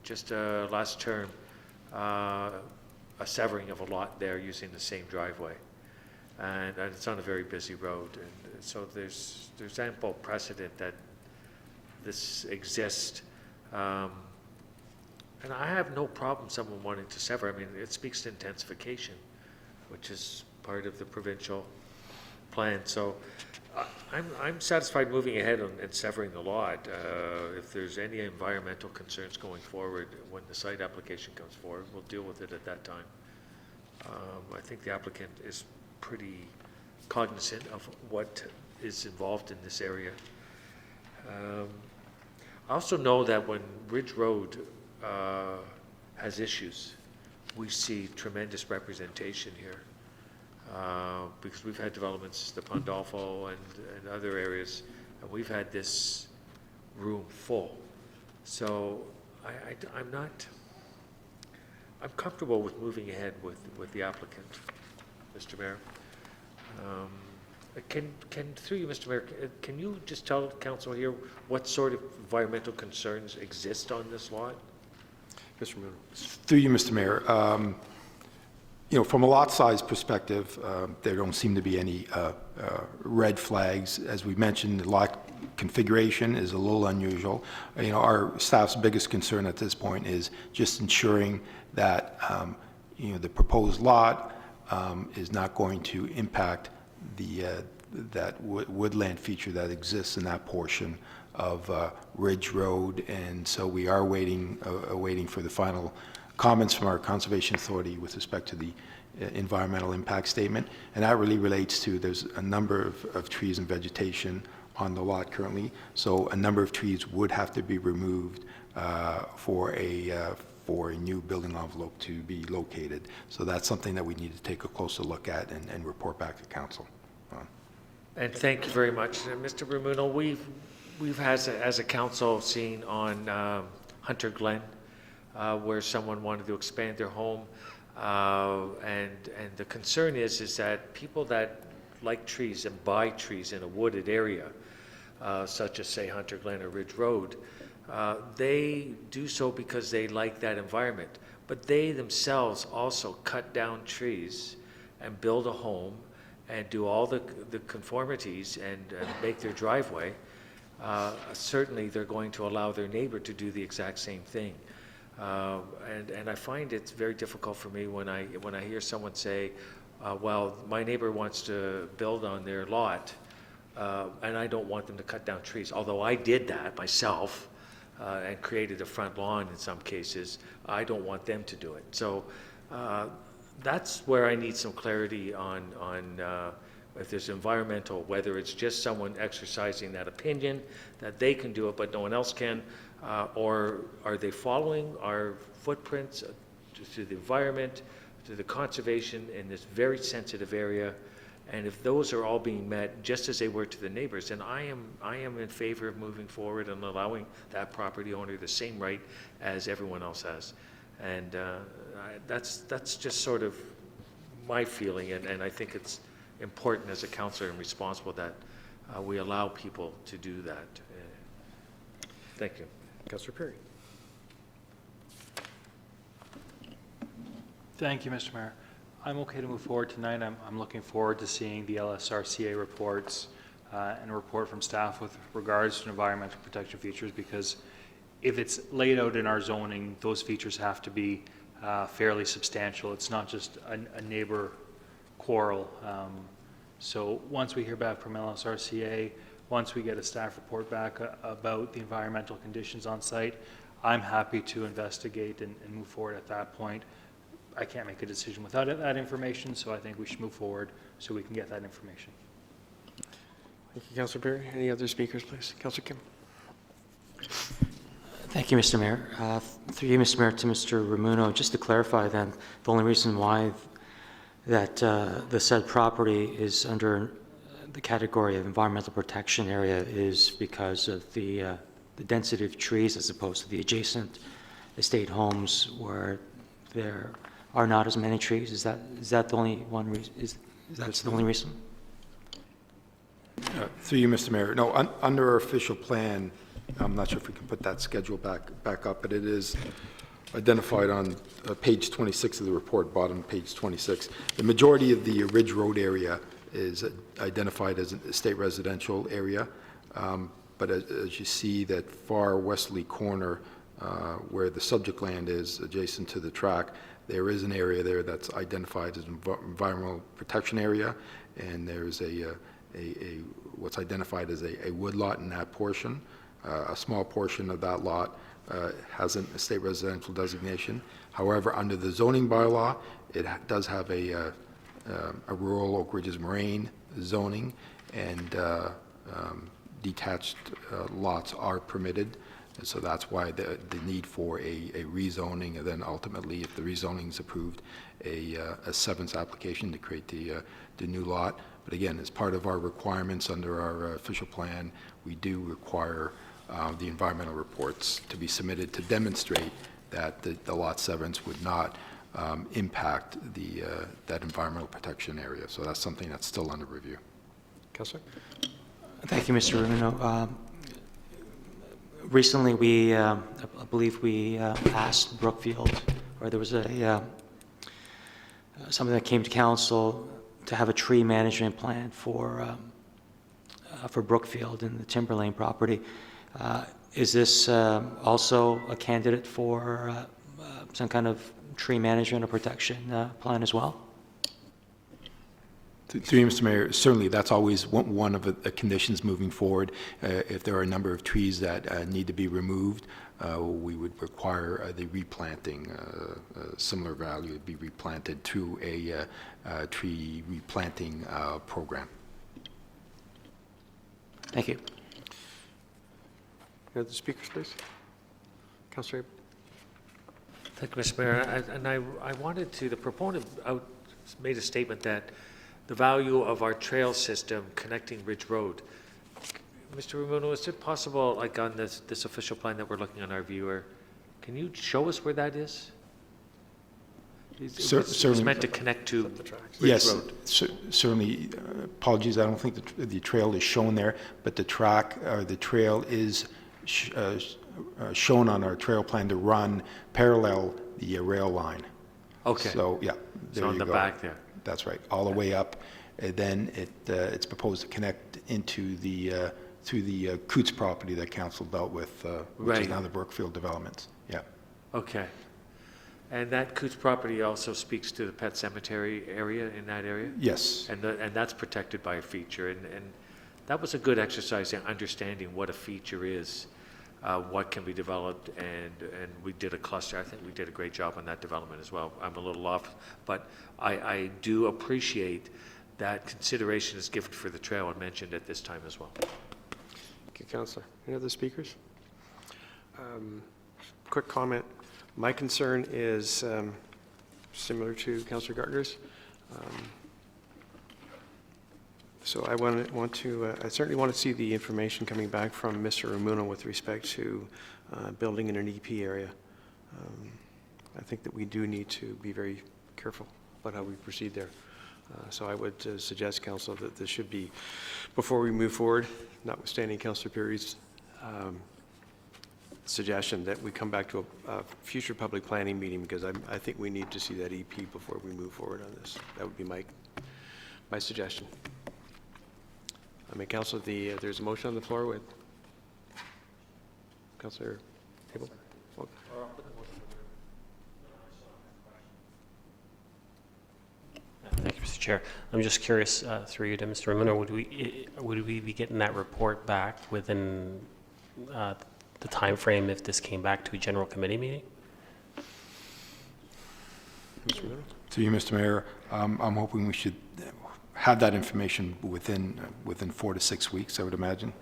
just last term, a severing of a lot there using the same driveway. And it's on a very busy road. And so there's ample precedent that this exists. And I have no problem someone wanting to sever. I mean, it speaks to intensification, which is part of the provincial plan. So I'm satisfied moving ahead and severing the lot. If there's any environmental concerns going forward, when the site application comes forward, we'll deal with it at that time. I think the applicant is pretty cognizant of what is involved in this area. I also know that when Ridge Road has issues, we see tremendous representation here. Because we've had developments, the Pandolfo and other areas, and we've had this room full. So I'm comfortable with moving ahead with the applicant, Mr. Mayor. Through you, Mr. Mayor, can you just tell council here what sort of environmental concerns exist on this lot? Mr. Moon. Through you, Mr. Mayor. From a lot size perspective, there don't seem to be any red flags. As we mentioned, the lot configuration is a little unusual. Our staff's biggest concern at this point is just ensuring that the proposed lot is not going to impact that woodland feature that exists in that portion of Ridge Road, and so we are waiting for the final comments from our Conservation Authority with respect to the environmental impact statement, and that really relates to there's a number of trees and vegetation on the lot currently, so a number of trees would have to be removed for a new building envelope to be located. So that's something that we need to take a closer look at and report back to council on. And thank you very much. Mr. Ramuno, we've as a council seen on Hunter Glen, where someone wanted to expand their home, and the concern is that people that like trees and buy trees in a wooded area, such as say Hunter Glen or Ridge Road, they do so because they like that environment, but they themselves also cut down trees and build a home and do all the conformities and make their driveway. Certainly they're going to allow their neighbor to do the exact same thing. And I find it's very difficult for me when I hear someone say, well, my neighbor wants to build on their lot, and I don't want them to cut down trees. Although I did that myself and created a front lawn in some cases, I don't want them to do it. So that's where I need some clarity on if there's environmental, whether it's just someone exercising that opinion that they can do it but no one else can, or are they following our footprints to the environment, to the conservation in this very sensitive area. And if those are all being met just as they were to the neighbors, then I am in favor of moving forward and allowing that property owner the same right as everyone else has. And that's just sort of my feeling, and I think it's important as a councillor and responsible that we allow people to do that. Thank you. Councillor Perry. Thank you, Mr. Mayor. I'm okay to move forward tonight. I'm looking forward to seeing the LSRCA reports and a report from staff with regards to environmental protection features, because if it's laid out in our zoning, those features have to be fairly substantial. It's not just a neighbor quarrel. So once we hear back from LSRCA, once we get a staff report back about the environmental conditions on site, I'm happy to investigate and move forward at that point. I can't make a decision without that information, so I think we should move forward so we can get that information. Thank you, Councillor Perry. Any other speakers, please? Councillor Kim. Thank you, Mr. Mayor. Through you, Mr. Mayor, to Mr. Ramuno, just to clarify then, the only reason why that the said property is under the category of environmental protection area is because of the density of trees as opposed to the adjacent estate homes where there are not as many trees. Is that the only one reason? Is that the only reason? Through you, Mr. Mayor. No, under our official plan, I'm not sure if we can put that schedule back up, but it is identified on page 26 of the report, bottom page 26. The majority of the Ridge Road area is identified as a state residential area, but as you see that far westerly corner where the subject land is adjacent to the track, there is an area there that's identified as an environmental protection area, and there's what's identified as a woodlot in that portion. A small portion of that lot has a state residential designation. However, under the zoning bylaw, it does have a rural Oak Ridges Moraine zoning, and detached lots are permitted. And so that's why the need for a rezoning, and then ultimately, if the rezoning is approved, a severance application to create the new lot. But again, as part of our requirements under our official plan, we do require the environmental reports to be submitted to demonstrate that the lot severance would not impact that environmental protection area. So that's something that's still under review. Councillor? Thank you, Mr. Rumino. Recently, I believe we asked Brookfield, or there was something that came to council to have a tree management plan for Brookfield and the Timberlane property. Is this also a candidate for some kind of tree management or protection plan as well? Through you, Mr. Mayor, certainly that's always one of the conditions moving forward. If there are a number of trees that need to be removed, we would require the replanting, similar value to be replanted through a tree replanting program. Thank you. Any other speakers, please? Councillor? Thank you, Mr. Mayor. And I wanted to, the proponent made a statement that the value of our trail system connecting Ridge Road. Mr. Rumino, is it possible, like on this official plan that we're looking on our viewer, can you show us where that is? It's Certainly. meant to connect to Ridge Yes, Road. certainly. Apologies, I don't think the trail is shown there, but the trail is shown on our trail plan to run parallel the rail line. Okay. So, yeah, there So on you the go. back there. That's right, all the way up. And then it's proposed to connect into through the Coots property that council dealt with, which is Right. now the Brookfield developments. Yeah. Okay. And that Coots property also speaks to the pet cemetery area in that area? Yes. And that's protected by a feature, and that was a good exercise in understanding what a feature is, what can be developed, and we did a cluster. I think we did a great job on that development as well. I'm a little off, but I do appreciate that consideration is given for the trail and mentioned at this time as well. Okay, Councillor. Any other speakers? Quick comment. My concern is similar to Councillor Gardner's. So I I certainly want to see the information coming back from Mr. Rumino with respect to building in an EP area. I think that we do need to be very careful about how we proceed there. So I would suggest, Council, that this should be, before we move forward, notwithstanding Councillor Perry's suggestion, that we come back to a future public planning meeting, because I think we need to see that EP before we move forward on this. That would be my suggestion. I mean, Council, there's a motion on the floor with Councillor Abel. Okay. Thank you, Mr. Chair. I'm just curious, through you to Mr. Rumino, would we be getting that report back within the time frame if this came back to a general committee meeting? Mr. Rumino? To you, Mr. Mayor, I'm hoping we should have that information within 4 to 6 weeks, I would imagine.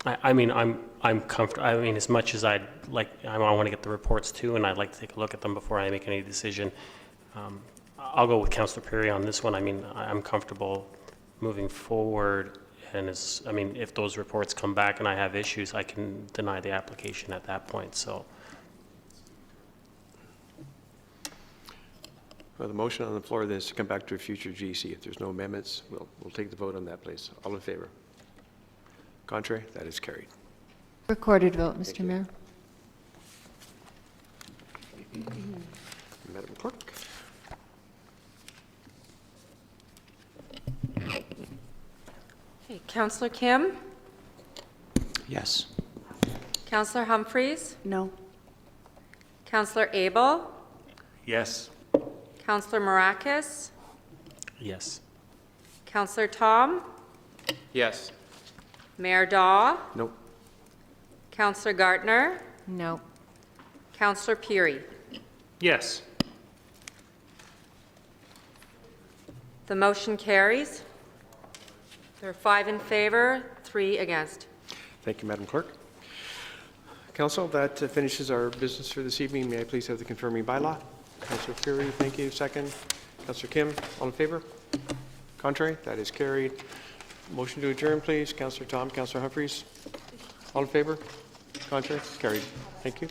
I mean, I'm comfortable. I mean, as much as I want to get the reports too, and I'd like to take a look at them before I make any decision. I'll go with Councillor Perry on this one. I mean, I'm comfortable moving forward, and if those reports come back and I have issues, I can deny the application at that point. So. Well, the motion on the floor then is to come back to a future GC. If there's no amendments, we'll take the vote on that, please. All in favor? Contrary? That is carried. Recorded vote, Mr. Mayor. Madam Clerk? Okay, Counselor Kim, Yes. Counselor Humphreys, No. Counselor Abel, Yes. Counselor Marakis, Yes. Counselor Tom, Yes. Mayor Daw, Nope. Counselor Gartner, No. Counselor Peary. Yes. The motion carries. There are 5 in favor, 3 against. Thank you, Madam Clerk. Council, that finishes our business for this evening. May I please have the confirming bylaw? Councillor Fury, thank you. Second. Councillor Kim, all in favor? Contrary? That is carried. Motion to adjourn, please. Councillor Tom, Councillor Humphreys, all in favor? Contrary? Carried. Thank you.